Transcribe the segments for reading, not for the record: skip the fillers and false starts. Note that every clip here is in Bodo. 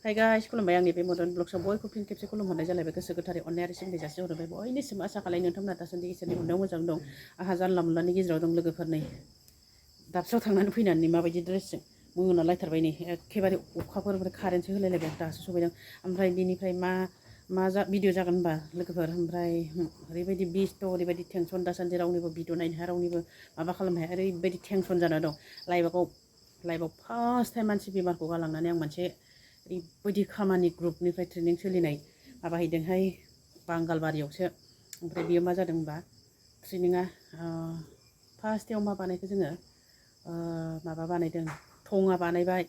हाय गाइस खुलुमबाय आंनि बे मदर्न ब्लग्सआव बयखौबो फिन खेबसे खुलुमहरनाय जालायबाय गोसो गोथारै अननाय आरो सिबिनाय जासिहरबाय बयनिसिम आसा खालाय नोंथांमोना दासान्दि इसोरनि अननायाव मोजां दं आंहा जानला मोनलानि गेजेराव दं लोगोफोरनि दाबसेयाव थांनानै फैनानै माबायदि ड्रेसजों मोना लायथारबाय नै एखेबारे अखाफोर ओमफ्राय कारेन्टसो होलायलायबाय दासो सफैदों ओमफ्राय बिनिफ्राय मा भिडिअ जागोन होनबा लोगोफोर ओमफ्राय ओरैबायदि बेस्थ' ओरैबायदि टेनसन दासान्दि रावनिबो भिडिअ नायनो हाया रावनिबो माबा खालामनो हाया ओरैबायदि टेनसन जाना दं लाइभआव फार्स्ट टाइम मानसि बेमारखौ गालांनानै आं मोनसे ओरैबायदि खामानि ग्रुपनिफ्राय ट्रेनिं सोलिनाय माबाहैदोंहाय बांगालबारियावसो ओमफ्राय बेयो मा जादों होनबा ट्रेनिङा फार्स्टआव मा बानायखो जोङो माबा बानायदों थङा बानायबाय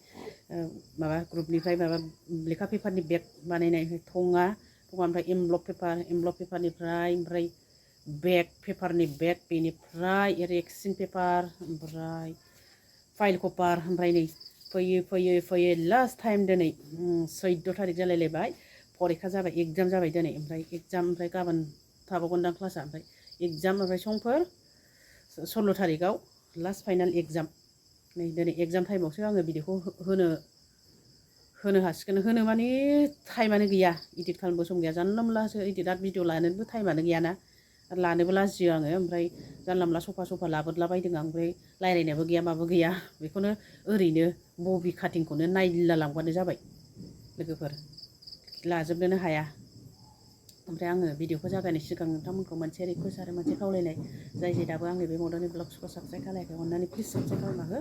माबा ग्रुपनिफ्राय माबा लेखा पेपारनि बेग बानायनाय थङा ओमफ्राय एमब्लक पेपारनिफ्राय ओमफ्राय बेग पेपारनि बेग बेनिफ्राय रेक्सिन पेपार ओमफ्राय फाइल कभार ओमफ्राय नै फैयै लास्ट टाइम दिनै 14 थारिख जालायलायबाय फरिखा जाबाय एग्जाम जाबाय दिनै ओमफ्राय गाबोन थाबावगोनदां क्लासआ ओमफ्राय एग्जाम ओमफ्राय समफोर 16 थारिखआव लास्ट फाइनाल एग्जाम नै दिनै एग्जाम टाइमावसो आङो भिडिअखौ होनो हासिगोन होनो माने टाइमानो गैया इडिट खालामनोबो सम गैया जानला मोनलासो इडिट आरो भिडिअ लानोबो टाइमानो गैयाना लानोबो लाजियो आङो ओमफ्राय जानला मोनला सफा लाबोदलाबायदों आं ओमफ्राय रायज्लायनायाबो गैया माबो गैया बेखौनो ओरैनो बबि काटिंखौनो नायला लांबानो जाबाय लोगोफोर लाजोबनोनो हाया ओमफ्राय आङो भिडिअखौ जागायनाय सिगां नोंथांमोनखौ मोनसे रिकुवेस्ट आरो मोनसे खावलायनाय जाय दाबो आंनि बे मदर्न ब्लग्सखौ साबस्क्राइब खालायाखै अननानै प्लिज साबस्क्राइब खालामना हो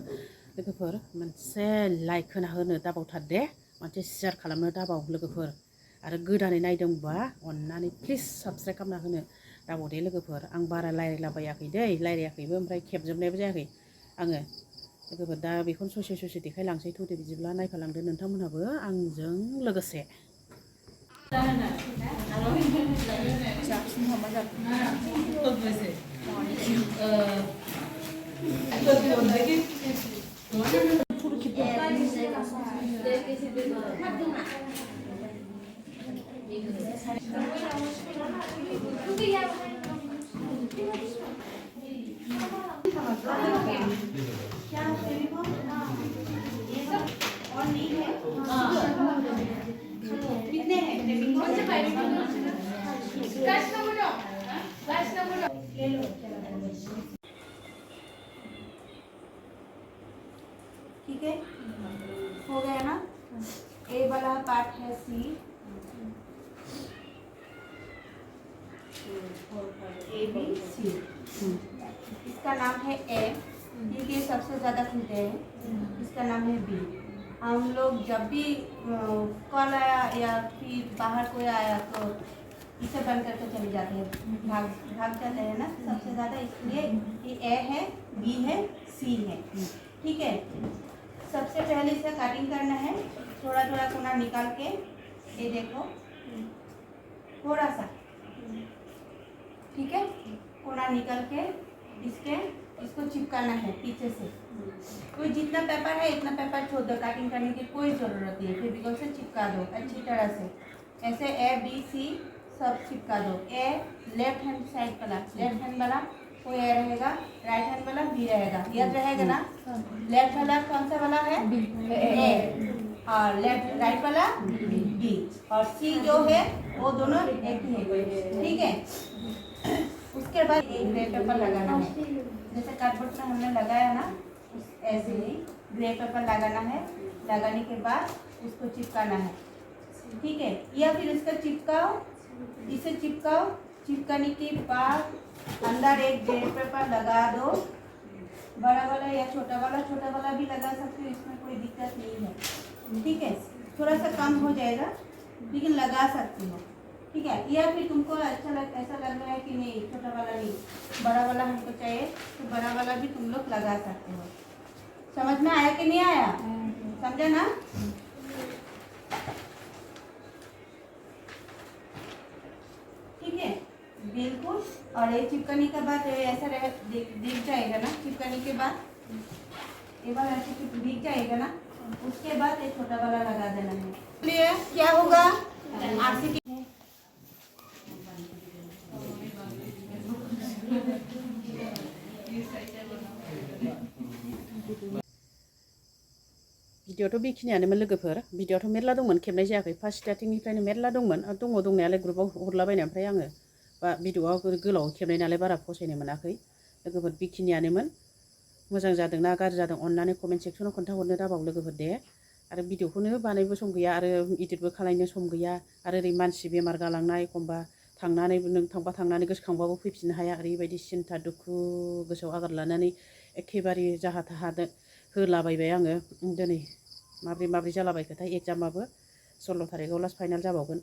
लोगोफोर मोनसे लाइक होनो दाबावथार दे मोनसे शेयार खालामनो दाबाव लोगोफोर आरो गोदानै नायदोंबा अननानै प्लिज साबस्क्राइब खालामना होनो दाबाव दे लोगोफोर आं बारा रायलायाखैबो ओमफ्य खेबजोबनायबो जायाखै आङो लोगोफोर दा बेखौनो ससे देखायलांसै थौदो बिदिब्ला नायफालांदो नोंथांमोनहाबो आंजों लोगोसे ठीक है हो गया ना ए वाला पार्ट है सी ए बी सी इसका नाम है ए ये सबसे ज़्यादा खुलते हैं इसका नाम है बी हम लोग जब भी कॉल आया या फिर बाहर कोई आया तो इसे बंद करके चले जाते हैं भाग जाते हैं ना सबसे ज़्यादा इसलिए ये ए है बी है सी है ठीक है सबसे पहले इसे कटिंग करना है थोड़ा कोना निकाल के ये देखो थोड़ा सा ठीक है कोना निकाल के इसको चिपकाना है पीछे से कोई जितना पेपर है इतना पेपर छोड़ दो कटिंग करने की कोई ज़रूरत नहीं है फेविकॉल से चिपका दो अच्छी तरह से ऐसे ए बी सी सब चिपका दो ए लेफ्ट हैंड साइड वाला लेफ्ट हैंड वाला कोई ए रहेगा राइट हैंड वाला बी रहेगा याद रहेगा ना लेफ्ट वाला कौन सा वाला है ए और लेफ्ट राइट वाला बी और सी जो है वो दोनों एक ही है ठीक है उसके बाद एक ग्रे पेपर लगाना है जैसे कार्डबोर्ड में हमने लगाया ना ऐसे ही ग्रे पेपर लगाना है लगाने के बाद उसको चिपकाना है ठीक है या फिर इसका चिपकाओ इसे चिपकाने के बाद अंदर एक ग्रे पेपर लगा दो बड़ा वाला या छोटा वाला भी लगा सकते हो इसमें कोई दिक्कत नहीं है ठीक है थोड़ा सा कम हो जाएगा लेकिन लगा सकते हो ठीक है या फिर तुमको ऐसा लग रहा है कि नहीं छोटा वाला नहीं बड़ा वाला हमको चाहिए तो बड़ा वाला भी तुम लोग लगा सकते हो समझ में आया कि नहीं आया समझे ना ठीक है बिल्कुल और ये चिपकाने के बाद ऐसा दिख जाएगा ना चिपकाने के बाद एक बार ऐसे दिख जाएगा ना उसके बाद एक छोटा वाला लगा देना है क्या होगा आरसी भिडिअ'आथ' बेखिनियानोमोन लोगोफोर भिडिअ'आथ' मेरला दंमोन खेबनाय जायाखै फार्स्ट स्टार्टिंनिफ्रायनो मेरला दंमोन दङ दंनायालाय ग्रुपाव हरलाबायनाय ओमफ्राय आङो बा भिडिअ'आ गोलाव खेबनाय नालाय बारा फसायनो मोनाखै लोगोफोर बेखिनियानोमोन मोजां जादोंना गाज्रि जादों अननानै कमेन्ट सेक्सनाव खोन्थाहरनो दाबाव लोगोफोर दे आरो भिडिअ'खौनो बानायबो सम गैया आरो इदिटबो खालायनो सम गैया आरो ओरै मानसि बेमार गालांनाय एखमबा थांनानै नों थांनानै गोसोखांबाबो फैफिननो हाया ओरैबायदि सिन्था दुखु गोसोआव आघात लानानै एखेबारे जाहा थाहा होलाबायबाय आङो दिनै माब्रै जालाबायखोथाय एगजामाबो 16 थारिखआव लास्ट फाइनाल जाबावगोन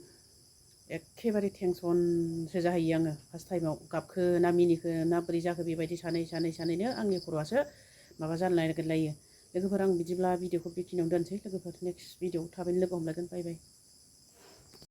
एखेबारे टेनसनसो जाहैयो आङो फार्स्ट टाइमाव गाबखो ना मिनिखो ना बोरै जाखो बेबायदि सानैनो आंनि खर'आसो माबा जानो नागिरलायो लोगोफोर आं बिदिब्ला भिडिअ'खौ बेखिनियावनो दोनसै लोगोफोर नेक्स्ट भिडिअ'आव थाबैनो लोगो हमलायगोन बाय बाय